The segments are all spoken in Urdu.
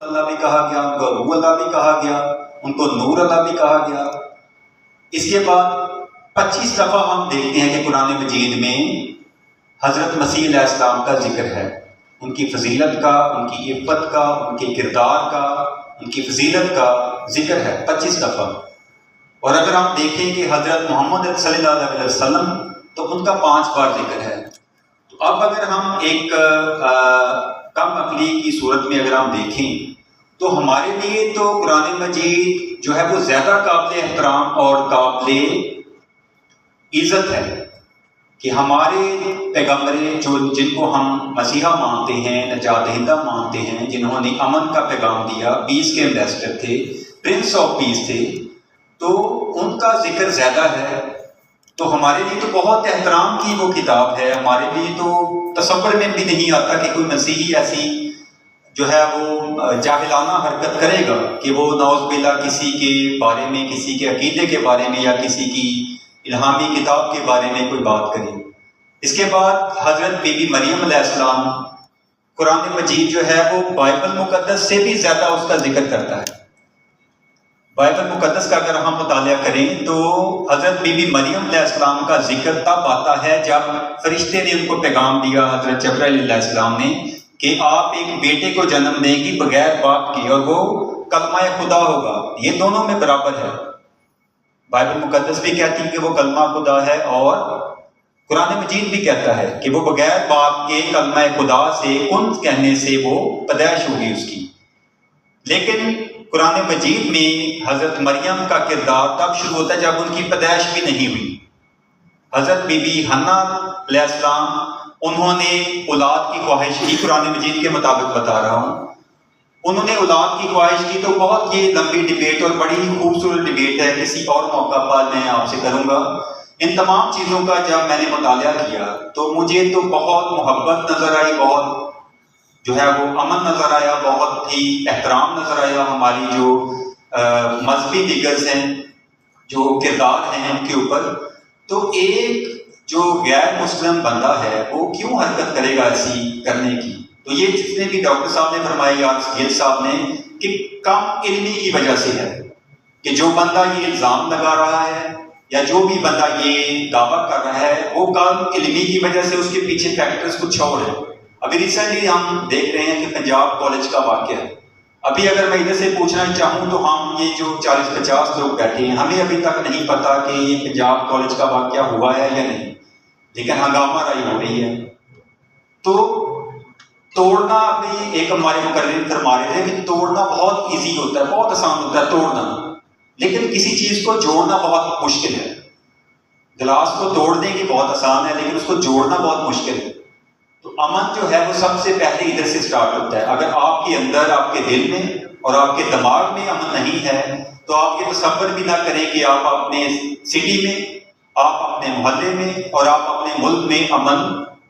اللہ بھی کہا گیا، ان کو روح اللہ بھی کہا گیا، ان کو نور اللہ بھی کہا گیا۔ اس کے بعد 25 دفعہ ہم دیکھتے ہیں کہ قرآن مجید میں حضرت مسیح علیہ السلام کا ذکر ہے، ان کی فضیلت کا، ان کی عفت کا، ان کے کردار کا، ان کی فضیلت کا ذکر ہے 25 دفعہ۔ اور اگر ہم دیکھیں کہ حضرت محمد صلی اللہ علیہ وسلم تو ان کا 5 بار ذکر ہے۔ تو اب اگر ہم ایک کم عقلی کی صورت میں اگر ہم دیکھیں تو ہمارے لیے تو قرآن مجید جو ہے وہ زیادہ قابل احترام اور قابل عزت ہے کہ ہمارے پیغمبر جن کو ہم مسیحا مانتے ہیں، نجات دہندہ مانتے ہیں، جنہوں نے امن کا پیغام دیا، پیس کے ایمبیسڈر تھے، پرنس آف پیس تھے، تو ان کا ذکر زیادہ ہے۔ تو ہمارے لیے تو بہت احترام کی وہ کتاب ہے، ہمارے لیے تو تصور میں بھی نہیں آتا کہ کوئی مسیحی ایسی جو ہے وہ جاہلانہ حرکت کرے گا کہ وہ نعوذ باللہ کسی کے بارے میں، کسی کے عقیدے کے بارے میں یا کسی کی الہامی کتاب کے بارے میں کوئی بات کرے۔ اس کے بعد حضرت بی بی مریم علیہ السلام، قرآن مجید جو ہے وہ بائبل مقدس سے بھی زیادہ اس کا ذکر کرتا ہے۔ بائبل مقدس کا اگر ہم مطالعہ کریں تو حضرت بی بی مریم علیہ السلام کا ذکر تب آتا ہے جب فرشتے نے ان کو پیغام دیا، حضرت جبرائیل علیہ السلام نے، کہ آپ ایک بیٹے کو جنم دیں گی بغیر باپ کے اور وہ کلمہ خدا ہوگا۔ یہ دونوں میں برابر ہے، بائبل مقدس بھی کہتی ہے کہ وہ کلمہ خدا ہے اور قرآن مجید بھی کہتا ہے کہ وہ بغیر باپ کے کلمہ خدا سے، کن کہنے سے وہ پیدائش ہوگی اس کی۔ لیکن قرآن مجید میں حضرت مریم کا کردار تب شروع ہوتا ہے جب ان کی پیدائش بھی نہیں ہوئی۔ حضرت بی بی حنا علیہ السلام، انہوں نے اولاد کی خواہش کی، قرآن مجید کے مطابق بتا رہا ہوں، انہوں نے اولاد کی خواہش کی۔ تو بہت یہ لمبی ڈیبیٹ اور بڑی ہی خوبصورت ڈیبیٹ ہے، کسی اور موقع پر میں آپ سے کروں گا۔ ان تمام چیزوں کا جب میں نے مطالعہ کیا تو مجھے تو بہت محبت نظر آئی، بہت جو ہے وہ امن نظر آیا، بہت ہی احترام نظر آیا ہماری جو مذہبی دیگرز ہیں، جو کردار ہیں ان کے اوپر۔ تو ایک جو غیر مسلم بندہ ہے وہ کیوں حرکت کرے گا ایسی کرنے کی؟ تو یہ جتنے بھی ڈاکٹر صاحب نے فرمایا یا سید صاحب نے کہ کم علمی کی وجہ سے ہے، کہ جو بندہ یہ الزام لگا رہا ہے یا جو بھی بندہ یہ دعویٰ کر رہا ہے وہ کم علمی کی وجہ سے، اس کے پیچھے فیکٹرز کچھ اور ہیں۔ ابھی ریسنٹلی ہم دیکھ رہے ہیں کہ پنجاب کالج کا واقعہ ہے۔ ابھی اگر میں ادھر سے پوچھنا چاہوں تو ہم یہ جو 40-50 لوگ بیٹھے ہیں، ہمیں ابھی تک نہیں پتا کہ یہ پنجاب کالج کا واقعہ ہوا ہے یا نہیں، لیکن ہنگامہ رائی ہو رہی ہے۔ تو توڑنا بھی ایک ہمارے مقرر فرما رہے تھے کہ توڑنا بہت ایزی ہوتا ہے، بہت آسان ہوتا ہے توڑنا، لیکن کسی چیز کو جوڑنا بہت مشکل ہے۔ گلاس کو توڑ دیں گے بہت آسان ہے، لیکن اس کو جوڑنا بہت مشکل ہے۔ تو امن جو ہے وہ سب سے پہلے ادھر سے سٹارٹ ہوتا ہے۔ اگر آپ کے اندر، آپ کے دل میں اور آپ کے دماغ میں امن نہیں ہے تو آپ یہ تصور بھی نہ کریں کہ آپ اپنے سٹی میں، آپ اپنے محلے میں اور آپ اپنے ملک میں امن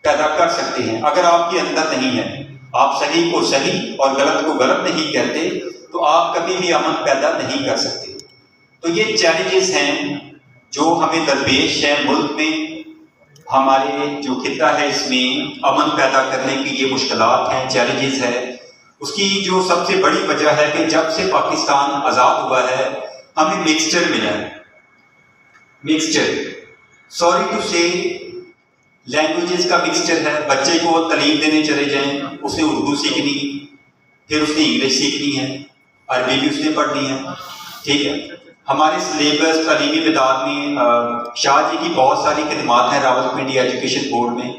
پیدا کر سکتے ہیں۔ اگر آپ کے اندر نہیں ہے، آپ صحیح کو صحیح اور غلط کو غلط نہیں کہتے، تو آپ کبھی بھی امن پیدا نہیں کر سکتے۔ تو یہ چیلنجز ہیں جو ہمیں درپیش ہیں ملک میں، ہمارے جو خطہ ہے اس میں امن پیدا کرنے کی یہ مشکلات ہیں، چیلنجز ہے۔ اس کی جو سب سے بڑی وجہ ہے کہ جب سے پاکستان آزاد ہوا ہے ہمیں مکسچر ملا ہے، مکسچر، سوری ٹو سے لینگویجز کا مکسچر ہے۔ بچے کو تعلیم دینے چلے جائیں، اس نے اردو سیکھنی، پھر اس نے انگلش سیکھنی ہے، عربی بھی اس نے پڑھنی ہے، ٹھیک ہے۔ ہمارے سلیبس تعلیمی مداد میں شاہ جی کی بہت ساری خدمات ہیں راولپنڈی ایجوکیشن بورڈ میں،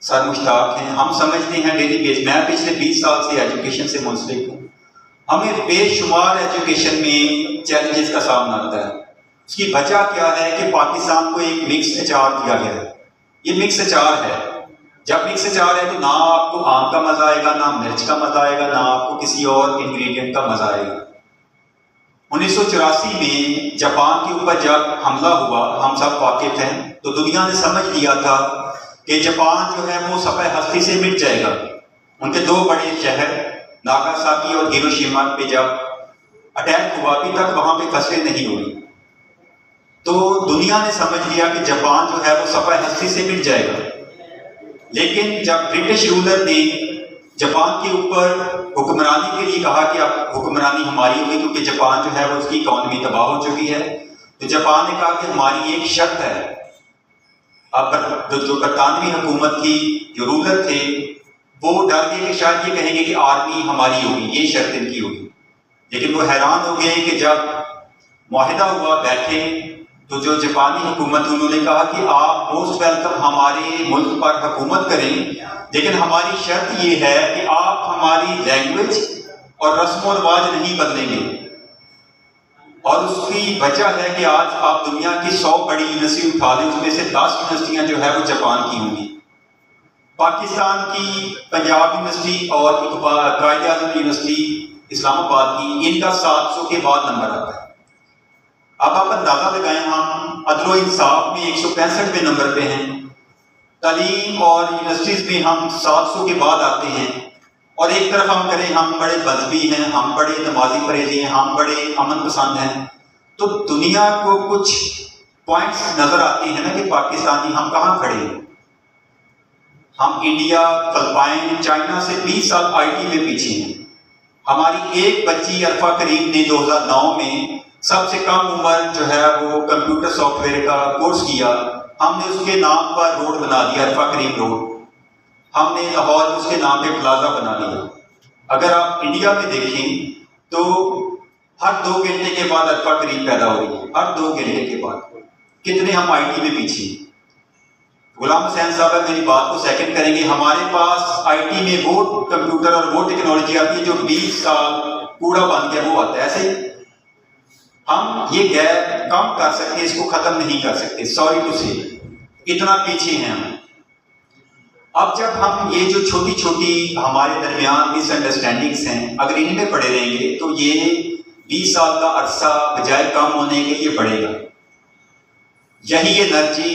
سر مشتاق ہیں، ہم سمجھتے ہیں ڈیلی بیس، میں پچھلے 20 سال سے ایجوکیشن سے منسلک ہوں، ہمیں بے شمار ایجوکیشن میں چیلنجز کا سامنا آتا ہے۔ اس کی وجہ کیا ہے کہ پاکستان کو ایک مکس اچار دیا گیا ہے، یہ مکس اچار ہے۔ جب مکس اچار ہے تو نہ آپ کو آم کا مزہ آئے گا، نہ مرچ کا مزہ آئے گا، نہ آپ کو کسی اور انگریڈینٹ کا مزہ آئے گا۔ 1984 میں جاپان کے اوپر جب حملہ ہوا، ہم سب واقف ہیں، تو دنیا نے سمجھ لیا تھا کہ جاپان جو ہے وہ صفحہ ہستی سے مٹ جائے گا۔ ان کے 2 بڑے شہر ناگاساکی اور ہیروشیما پہ جب اٹیک ہوا، ابھی تک وہاں پہ فصلیں نہیں ہوئی، تو دنیا نے سمجھ لیا کہ جاپان جو ہے وہ صفحہ ہستی سے مٹ جائے گا۔ لیکن جب برٹش رولر نے جاپان کے اوپر حکمرانی کے لیے کہا کہ اب حکمرانی ہماری ہوگی کیونکہ جاپان جو ہے وہ اس کی اکانومی تباہ ہو چکی ہے. تو جاپان نے کہا کہ ہماری ایک شرط ہے. اب جو برطانوی حکومت کی جو رولر تھے وہ ڈر گئے کہ شاید یہ کہیں گے کہ آرمی ہماری ہوگی، یہ شرط ان کی ہوگی. لیکن وہ حیران ہو گئے کہ جب معاہدہ ہوا بیٹھے تو جو جاپانی حکومت انہوں نے کہا کہ آپ موسٹ ویلکم ہمارے ملک پر حکومت کریں، لیکن ہماری شرط یہ ہے کہ آپ ہماری لینگویج اور رسم و رواج نہیں بدلیں گے. اور اس کی وجہ ہے کہ آج آپ دنیا کی 100 بڑی یونیورسٹی اٹھا لیں، اس میں سے 10 یونیورسٹیاں جو ہے وہ جاپان کی ہوں گی. پاکستان کی پنجاب یونیورسٹی اور قائد اعظم یونیورسٹی اسلام آباد کی، ان کا 700 کے بعد نمبر آتا ہے. اب آپ اندازہ لگائیں، ہم عدل و انصاف میں 165ویں نمبر پہ ہیں، تعلیم اور یونیورسٹیز میں ہم 700 کے بعد آتے ہیں. اور ایک طرف ہم کریں ہم بڑے مذہبی ہیں، ہم بڑے نمازی پرہیزی ہیں، ہم بڑے امن پسند ہیں، تو دنیا کو کچھ پوائنٹس نظر آتے ہیں نا کہ پاکستانی ہم کہاں کھڑے ہیں. ہم انڈیا، فلپائن، چائنا سے 20 سال آئی ٹی میں پیچھے ہیں. ہماری ایک بچی عرفہ کریم نے 2009 میں سب سے کم عمر جو ہے وہ کمپیوٹر سافٹ ویئر کا کورس کیا. ہم نے اس کے نام پر روڈ بنا دیا، عرفہ کریم روڈ. ہم نے لاہور میں اس کے نام پہ پلازا بنا لیا. اگر آپ انڈیا میں دیکھیں تو ہر 2 گھنٹے کے بعد عرفہ کریم پیدا ہو رہی ہے، ہر 2 گھنٹے کے بعد. کتنے ہم آئی ٹی میں پیچھے ہیں. غلام حسین صاحب میری بات کو سیکنڈ کریں گے، ہمارے پاس آئی ٹی میں وہ کمپیوٹر اور وہ ٹیکنالوجی آتی ہے جو 20 سال کوڑا بن گیا وہ آتا ہے. ایسے ہم یہ گیپ کم کر سکتے، اس کو ختم نہیں کر سکتے. سوری ٹو سے اتنا پیچھے ہیں ہم. اب جب ہم یہ جو چھوٹی چھوٹی ہمارے درمیان مس انڈرسٹینڈنگس ہیں، اگر انہیں میں پڑے رہیں گے تو یہ 20 سال کا عرصہ بجائے کم ہونے کے یہ بڑھے گا. یہی انرجی،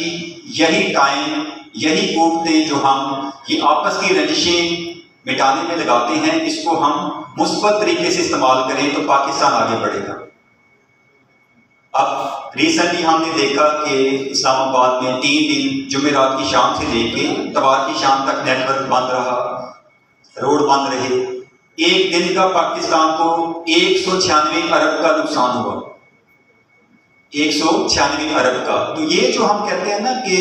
یہی ٹائم، یہی قوتیں جو ہم یہ آپس کی رنجشیں مٹانے میں لگاتے ہیں، اس کو ہم مثبت طریقے سے استعمال کریں تو پاکستان آگے بڑھے گا. اب ریسنٹلی ہم نے دیکھا کہ اسلام آباد میں 3 دن جمعرات کی شام سے لے کے اتوار کی شام تک نیٹ ورک بند رہا، روڈ بند رہے. ایک دن کا پاکستان کو 196 ارب کا نقصان ہوا، 196 ارب کا. تو یہ جو ہم کہتے ہیں نا کہ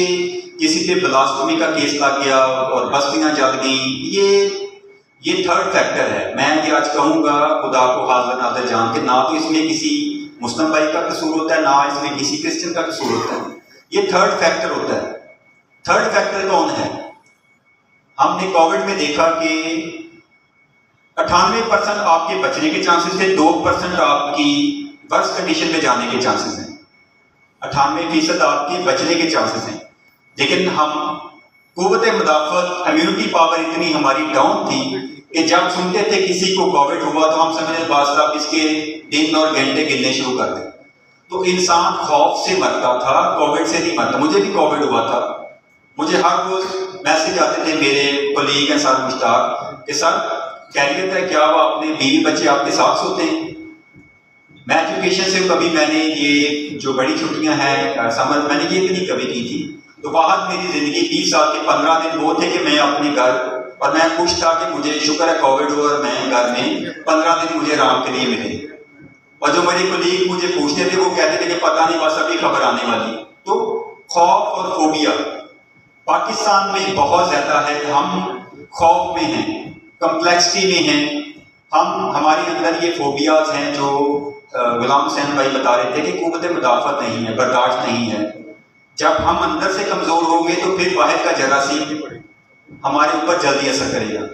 کسی پہ بلاسفمی کا کیس لگ گیا اور بستیاں جل گئیں، یہ تھرڈ فیکٹر ہے. میں یہ آج کہوں گا خدا کو حاضر ناظر جان کے، نہ تو اس میں کسی مسلم بھائی کا قصور ہوتا ہے، نہ اس میں کسی کرسچن کا قصور ہوتا ہے. یہ تھرڈ فیکٹر ہوتا ہے. تھرڈ فیکٹر کون ہے؟ ہم نے کووڈ میں دیکھا کہ 98% آپ کے بچنے کے چانسز تھے، 2% آپ کی ورس کنڈیشن میں جانے کے چانسز ہیں. 98% آپ کے بچنے کے چانسز ہیں. لیکن ہم قوت مدافعت، امیونٹی پاور اتنی ہماری ڈاؤن تھی کہ جب سنتے تھے کسی کو کووڈ ہوا تو ہم سمجھتے بعض صاحب اس کے دن اور گھنٹے گننے شروع کر دیں. تو انسان خوف سے مرتا تھا، کووڈ سے نہیں مرتا. مجھے بھی کووڈ ہوا تھا. مجھے ہر روز میسج آتے تھے میرے کولیگ ہیں سر مشتاق کہ سر خیریت ہے کیا، وہ اپنے بیوی بچے آپ کے ساتھ سوتے ہیں؟ میں ایجوکیشن سے کبھی میں نے یہ جو بڑی چھٹیاں ہیں سمر میں نے یہ نہیں کبھی کی تھی. تو باہر میری زندگی 20 سال کے 15 دن وہ تھے کہ میں اپنے گھر، اور میں خوش تھا کہ مجھے شکر ہے کووڈ ہوا اور میں گھر میں 15 دن مجھے آرام کے لیے ملے. اور جو میرے کولیگ مجھے پوچھتے تھے وہ کہتے تھے کہ پتہ نہیں بس ابھی خبر آنے والی. تو خوف اور فوبیا پاکستان میں بہت زیادہ ہے. ہم خوف میں ہیں، کمپلیکسٹی میں ہیں. ہمارے اندر یہ فوبیاز ہیں جو غلام حسین بھائی بتا رہے تھے کہ قوت مدافعت نہیں ہے، برداشت نہیں ہے. جب ہم اندر سے کمزور ہوں گے تو پھر باہر کا جراثیم ہمارے اوپر جلدی اثر کرے گا.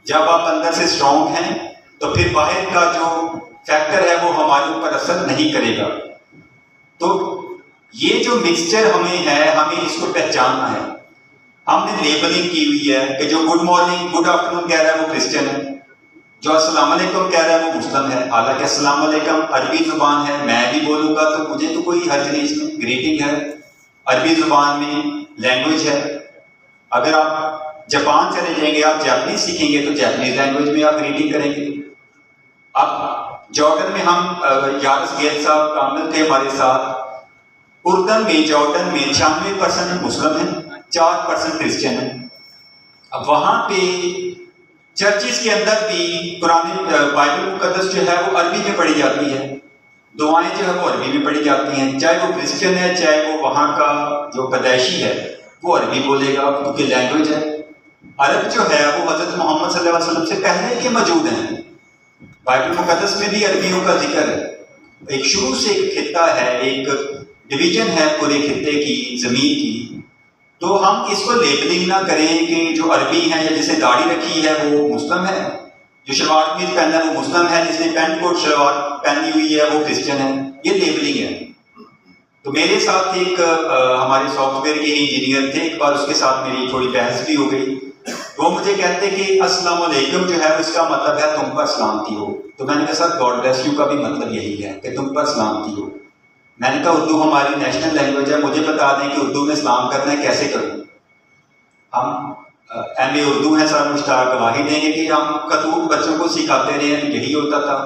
جب آپ اندر سے اسٹرانگ ہیں تو پھر باہر کا جو فیکٹر ہے وہ ہمارے اوپر اثر نہیں کرے گا. تو یہ جو مکسچر ہمیں ہے، ہمیں اس کو پہچاننا ہے. ہم نے لیبلنگ کی ہوئی ہے کہ جو گڈ مارننگ گڈ آفٹرنون کہہ رہا ہے وہ کرسچن ہے، جو السلام علیکم کہہ رہا ہے وہ مسلم ہے. حالانکہ السلام علیکم عربی زبان ہے، میں بھی بولوں گا تو مجھے تو کوئی حرج نہیں، اس میں گریٹنگ ہے، عربی زبان میں لینگویج ہے. اگر آپ جاپان چلے جائیں گے، آپ جاپنیز سیکھیں گے تو جاپنیز لینگویج میں آپ گریٹنگ کریں گے. اب جارڈن میں ہم یارس گیل صاحب کامل تھے ہمارے ساتھ. اردن میں جارڈن میں 96% مسلم ہیں، 4% کرسچن ہیں. اب وہاں پہ چرچز کے اندر بھی قرآن بائبل مقدس جو ہے وہ عربی میں پڑھی جاتی ہے، دعائیں جو ہے وہ عربی میں پڑھی جاتی ہیں، چاہے وہ کرسچن ہے چاہے وہ وہاں کا جو پیدائشی ہے وہ عربی بولے گا کیونکہ لینگویج ہے۔ عرب جو ہے وہ حضرت محمد صلی اللہ علیہ وسلم سے پہلے کے موجود ہیں، بائبل مقدس میں بھی عربیوں کا ذکر ہے۔ ایک شروع سے ایک خطہ ہے، ایک ڈویژن ہے پورے خطے کی، زمین کی، تو ہم اس کو لیبلنگ نہ کریں کہ جو عربی ہیں یا جس نے داڑھی رکھی ہے وہ مسلم ہے، جو شلوار قمیض پہنا ہے وہ مسلم ہے، جس نے پینٹ کوٹ شلوار پہنی ہوئی ہے وہ کرسچن ہے، یہ لیبلنگ ہے۔ تو میرے ساتھ ایک ہمارے سافٹ ویئر کے انجینئر تھے، ایک بار اس کے ساتھ میری تھوڑی بحث بھی ہو گئی، وہ مجھے کہتے کہ السلام علیکم جو ہے اس کا مطلب ہے تم پر سلامتی ہو، تو میں نے کہا سر گاڈ بلیس یو کا بھی مطلب یہی ہے کہ تم پر سلامتی ہو۔ میں نے کہا اردو ہماری نیشنل لینگویج ہے، مجھے بتا دیں کہ اردو میں سلام کرنا ہے کیسے کروں۔ ہم ایم اے اردو ہیں سر، مشتاق گواہی دیں گے کہ ہم خطوط بچوں کو سکھاتے رہے ہیں، یہی ہوتا تھا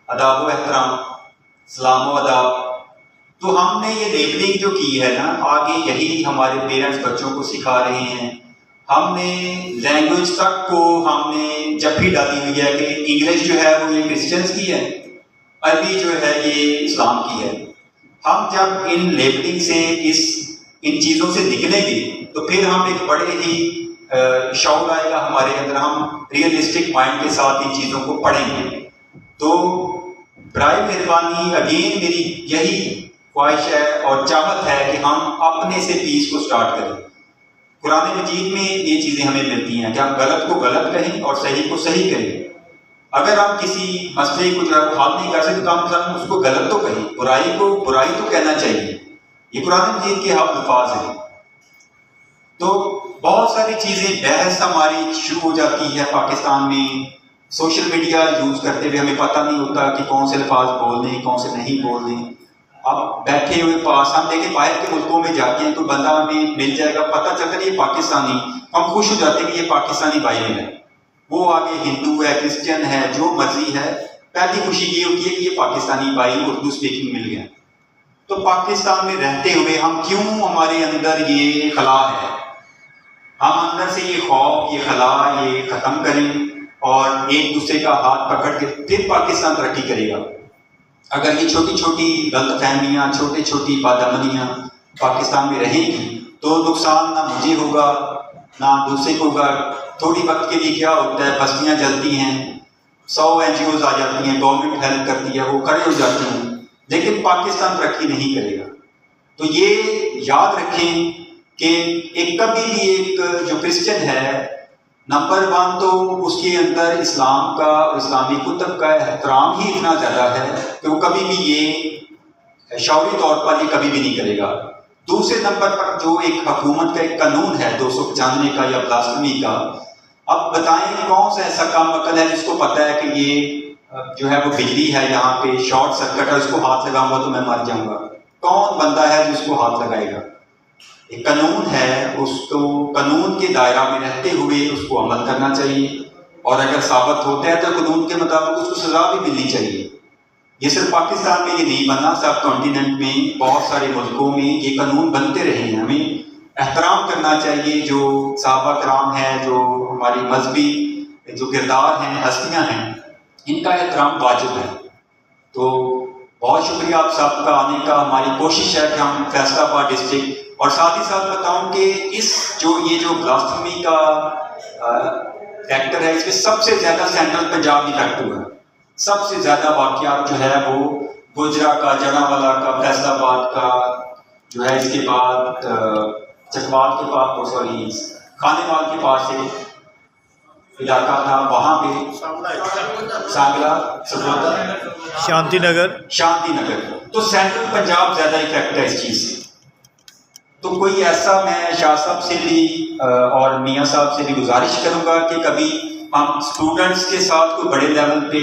اداب و احترام، سلام و اداب۔ تو ہم نے یہ لیبلنگ جو کی ہے نا، آگے یہی ہمارے پیرنٹس بچوں کو سکھا رہے ہیں۔ ہم نے لینگویج تک کو ہم نے جپھی ڈالی ہوئی ہے کہ انگلش جو ہے وہ یہ کرسچنس کی ہے، عربی جو ہے یہ اسلام کی ہے۔ ہم جب ان لیبلنگ سے ان چیزوں سے نکلیں گے تو پھر ہم ایک بڑے ہی شعور آئے گا ہمارے اندر، ہم ریئلسٹک مائنڈ کے ساتھ ان چیزوں کو پڑھیں گے۔ تو برائے مہربانی اگین میری یہی خواہش ہے اور چاہت ہے کہ ہم اپنے سے پیس کو سٹارٹ کریں۔ قرآن مجید میں یہ چیزیں ہمیں ملتی ہیں کہ ہم غلط کو غلط کہیں اور صحیح کو صحیح کہیں۔ اگر ہم کسی مسئلے کو جو ہے حل نہیں کر سکتے تو ہم اس کو غلط تو کہیں، برائی کو برائی تو کہنا چاہیے، یہ قرآن مجید کے الفاظ ہیں۔ تو بہت ساری چیزیں بحث ہماری شروع ہو جاتی ہے پاکستان میں، سوشل میڈیا یوز کرتے ہوئے ہمیں پتہ نہیں ہوتا کہ کون سے الفاظ بولنے کون سے نہیں بولنے۔ اب بیٹھے ہوئے پاس ہم دیکھیں باہر کے ملکوں میں جاتے ہیں، کوئی بندہ ہمیں مل جائے گا، پتہ چلتا ہے یہ پاکستانی، ہم خوش ہو جاتے ہیں کہ یہ پاکستانی بھائی ہے، وہ آگے ہندو ہے کرسچن ہے جو مرضی ہے، پہلی خوشی یہ ہوتی ہے کہ یہ پاکستانی بھائی اردو اسپیکنگ مل گیا۔ تو پاکستان میں رہتے ہوئے ہم کیوں ہمارے اندر یہ خلا ہے، ہم اندر سے یہ خوف یہ خلا یہ ختم کریں اور ایک دوسرے کا ہاتھ پکڑ کے پھر پاکستان ترقی کرے گا۔ اگر یہ چھوٹی چھوٹی غلط فہمیاں چھوٹی چھوٹی بادامنیاں پاکستان میں رہیں گی تو نقصان نہ مجھے ہوگا نہ دوسرے کو ہوگا۔ تھوڑی وقت کے لیے کیا ہوتا ہے، بستیاں جلتی ہیں، 100 NGOs آ جاتی ہیں، گورنمنٹ ہیلپ کرتی ہے، وہ کھڑے ہو جاتے ہیں، لیکن پاکستان ترقی نہیں کرے گا۔ تو یہ یاد رکھیں کہ ایک کبھی بھی ایک جو کرسچن ہے، نمبر 1 تو اس کے اندر اسلام کا اور اسلامی کتب کا احترام ہی اتنا زیادہ ہے کہ وہ کبھی بھی یہ شعوری طور پر یہ کبھی بھی نہیں کرے گا۔ دوسرے نمبر پر جو ایک حکومت کا ایک قانون ہے 295 کا یا بلاسفمی کا، اب بتائیں کون سا ایسا کام عقل ہے جس کو پتہ ہے کہ یہ جو ہے وہ بجلی ہے یہاں پہ شارٹ سرکٹ ہے، اس کو ہاتھ لگاؤں گا تو میں مر جاؤں گا؟ کون بندہ ہے جس کو ہاتھ لگائے گا؟ ایک قانون ہے، اس کو قانون کے دائرہ میں رہتے ہوئے اس کو عمل کرنا چاہیے، اور اگر ثابت ہوتا ہے تو قانون کے مطابق اس کو سزا بھی ملنی چاہیے۔ یہ صرف پاکستان میں یہ نہیں بنا، سب کانٹیننٹ میں بہت سارے ملکوں میں یہ قانون بنتے رہے ہیں۔ ہمیں احترام کرنا چاہیے، جو صحابہ کرام ہیں، جو ہماری مذہبی جو کردار ہیں، ہستیاں ہیں، ان کا احترام واجب ہے۔ تو بہت شکریہ آپ سب کا آنے کا، ہماری کوشش ہے کہ ہم فیصل آباد ڈسٹرکٹ، اور ساتھ ہی ساتھ بتاؤں کہ یہ جو بلاسفمی کا فیکٹر ہے، اس میں سب سے زیادہ سینٹرل پنجاب میں افیکٹ ہوا ہے۔ سب سے زیادہ واقعات جو ہے وہ گوجرا کا، جڑاوالا کا، فیصل آباد کا جو ہے، اس کے بعد چکوال کے پاس کھانے وال کے پاس ایک علاقہ تھا، وہاں پہ سانگلا سبوتا شانتی نگر، تو سینٹرل پنجاب زیادہ افیکٹ ہے اس چیز سے۔ تو کوئی ایسا، میں شاہ صاحب سے بھی اور میاں صاحب سے بھی گزارش کروں گا کہ کبھی ہم اسٹوڈنٹس کے ساتھ کوئی بڑے لیول پہ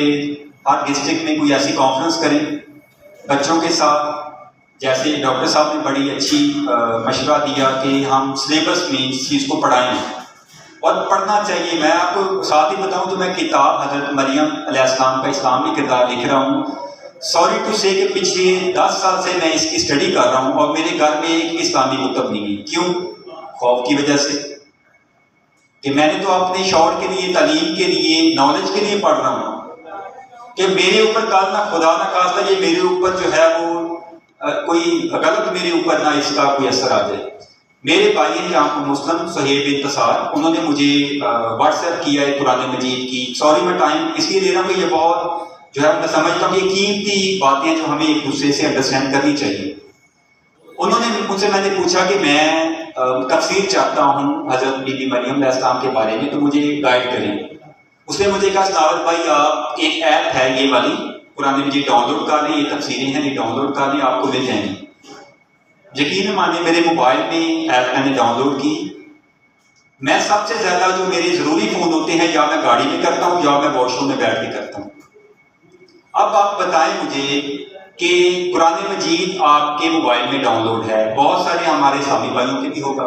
ہر ڈسٹرکٹ میں کوئی ایسی کانفرنس کریں بچوں کے ساتھ، جیسے ڈاکٹر صاحب نے بڑی اچھی مشورہ دیا کہ ہم سلیبس میں اس چیز کو پڑھائیں اور پڑھنا چاہیے۔ میں آپ کو ساتھ ہی بتاؤں تو میں کتاب حضرت مریم علیہ السلام کا اسلامی کردار لکھ رہا ہوں۔ سوری ٹو سے کہ پچھلے 10 سال سے میں اس کی اسٹڈی کر رہا ہوں اور میرے گھر میں ایک اسلامی کتب نہیں ہے۔ کیوں؟ خوف کی وجہ سے۔ کہ میں نے تو اپنے شعور کے لیے، تعلیم کے لیے، نالج کے لیے پڑھ رہا ہوں کہ میرے اوپر کل نہ خدا نہ خواستہ یہ میرے اوپر جو ہے وہ کوئی غلط میرے اوپر نہ اس کا کوئی اثر آ جائے۔ میرے بھائی ہیں جہاں پر مسلم صہیب انتصار، انہوں نے مجھے واٹس ایپ کیا ہے قرآن مجید کی، سوری میں ٹائم اس لیے دے رہا ہوں کہ یہ بہت جو ہے میں سمجھتا ہوں کہ یہ قیمتی باتیں جو ہمیں ایک دوسرے سے انڈرسٹینڈ کرنی چاہیے۔ انہوں نے مجھ سے، میں نے پوچھا کہ میں تفسیر چاہتا ہوں حضرت بی بی مریم علیہ السلام کے بارے میں، تو مجھے گائیڈ کریں۔ اس نے مجھے کہا سناوت بھائی آپ ایک ایپ ہے یہ والی قرآن مجید ڈاؤن لوڈ کر لیں، یہ تفسیریں ہیں یہ ڈاؤن لوڈ کر لیں، آپ کو مل جائیں گی۔ یقین مانے میرے موبائل میں ایپ میں نے ڈاؤن لوڈ کی۔ میں سب سے زیادہ جو میرے ضروری فون ہوتے ہیں یا میں گاڑی میں کرتا ہوں یا میں واش روم میں بیٹھ کے کرتا ہوں۔ اب آپ بتائیں مجھے کہ قرآن مجید آپ کے موبائل میں ڈاؤن لوڈ ہے، بہت سارے ہمارے سامی بھائیوں کے بھی ہوگا۔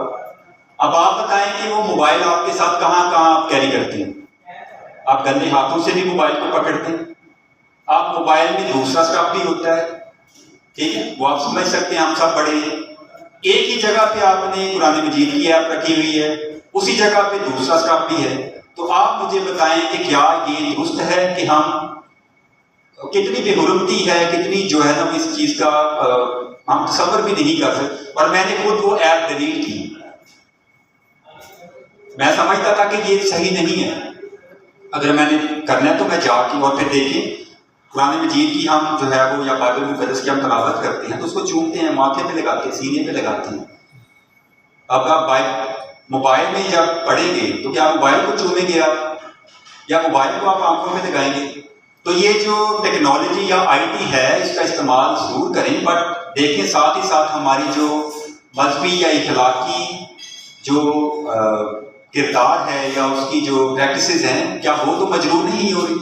اب آپ بتائیں کہ وہ موبائل آپ کے ساتھ کہاں کہاں آپ کیری کرتے ہیں؟ آپ گندے ہاتھوں سے بھی موبائل کو پکڑتے ہیں، آپ موبائل میں دوسرا اسٹاف بھی ہوتا ہے، ٹھیک ہے، وہ آپ سمجھ سکتے ہیں، ہم سب بڑے ہیں۔ ایک ہی جگہ پہ آپ نے قرآن مجید کی ایپ رکھی ہوئی ہے، اسی جگہ پہ دوسرا اسٹاف بھی ہے، تو آپ مجھے بتائیں کہ کیا یہ درست ہے کہ ہم کتنی بے حرمتی ہے، کتنی جو ہے نا اس چیز کا ہم تصور بھی نہیں کر سکتے۔ اور میں نے خود وہ ایپ ڈیلیٹ کی، میں سمجھتا تھا کہ یہ صحیح نہیں ہے، اگر میں نے کرنا ہے تو میں جا کے اور پھر دیکھیں قرآن مجید کی ہم جو ہے وہ یا بائبل مقدس کی ہم تلاوت کرتے ہیں تو اس کو چومتے ہیں، ماتھے پہ لگاتے ہیں، سینے پہ لگاتے ہیں۔ اب آپ موبائل میں جب پڑھیں گے تو کیا موبائل کو چومیں گے آپ، یا موبائل کو آپ آنکھوں میں لگائیں گے؟ تو یہ جو ٹیکنالوجی یا آئی ٹی ہے اس کا استعمال ضرور کریں، بٹ دیکھیں ساتھ ہی ساتھ ہماری جو مذہبی یا اخلاقی جو کردار ہے یا اس کی جو پریکٹسز ہیں، کیا وہ تو مجروح نہیں ہو رہی؟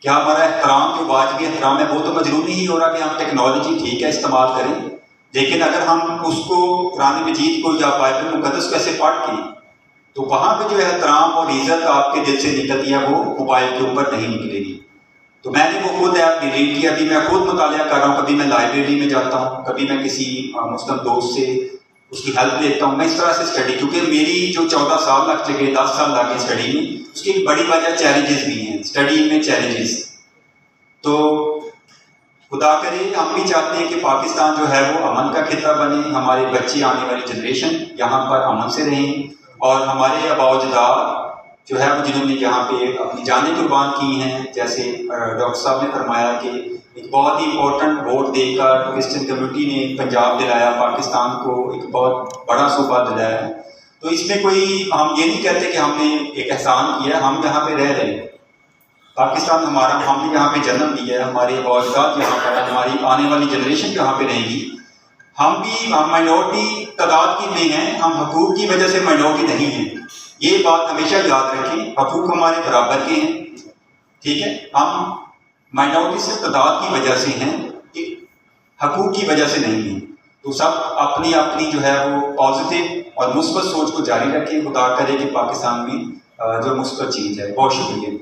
کیا ہمارا احترام جو واجبی احترام ہے وہ تو مجروح نہیں ہو رہا کہ ہم ٹیکنالوجی ٹھیک ہے استعمال کریں، لیکن اگر ہم اس کو قرآن مجید کو یا بائبل مقدس کو ایسے پڑھ کے تو وہاں پہ جو احترام اور عزت آپ کے دل سے نکلتی ہے وہ موبائل کے اوپر نہیں نکلے گی۔ تو میں نے وہ خود ایپ ڈیلیٹ کیا، ابھی میں خود مطالعہ کر رہا ہوں، کبھی میں لائبریری میں جاتا ہوں، کبھی میں کسی مسلم دوست سے اس کی ہیلپ لیتا ہوں، میں اس طرح سے اسٹڈی، کیونکہ میری جو 14 سال لگ چکے 10 سال لگے اسٹڈی میں، اس کی ایک بڑی وجہ چیلنجز بھی ہیں، اسٹڈی میں چیلنجز۔ تو خدا کرے ہم بھی چاہتے ہیں کہ پاکستان جو ہے وہ امن کا خطہ بنے، ہمارے بچے آنے والی جنریشن یہاں پر امن سے رہیں، اور ہمارے آباء و اجداد جو ہے وہ جنہوں نے یہاں پہ اپنی جانیں قربان کی ہیں، جیسے ڈاکٹر صاحب نے فرمایا کہ ایک بہت ہی امپورٹنٹ ووٹ دے کر کرسچن کمیونٹی نے پنجاب دلایا، پاکستان کو ایک بہت بڑا صوبہ دلایا ہے۔ تو اس میں کوئی ہم یہ نہیں کہتے کہ ہم نے ایک احسان کیا ہے، ہم یہاں پہ رہ رہے ہیں، پاکستان ہمارا، ہم نے یہاں پہ جنم لیا ہے، ہمارے اولاد یہاں پر، ہماری آنے والی جنریشن یہاں پہ رہے گی۔ ہم مائنورٹی تعداد کی میں ہیں، ہم حقوق کی وجہ سے مائنورٹی نہیں ہیں، یہ بات ہمیشہ یاد رکھیں، حقوق ہمارے برابر کے ہیں، ٹھیک ہے، ہم مائنورٹی سے تعداد کی وجہ سے ہیں، حقوق کی وجہ سے نہیں ہیں۔ تو سب اپنی اپنی جو ہے وہ پازیٹیو اور مثبت سوچ کو جاری رکھیں، خدا کرے کہ پاکستان میں جو مثبت چیز ہے۔ بہت شکریہ۔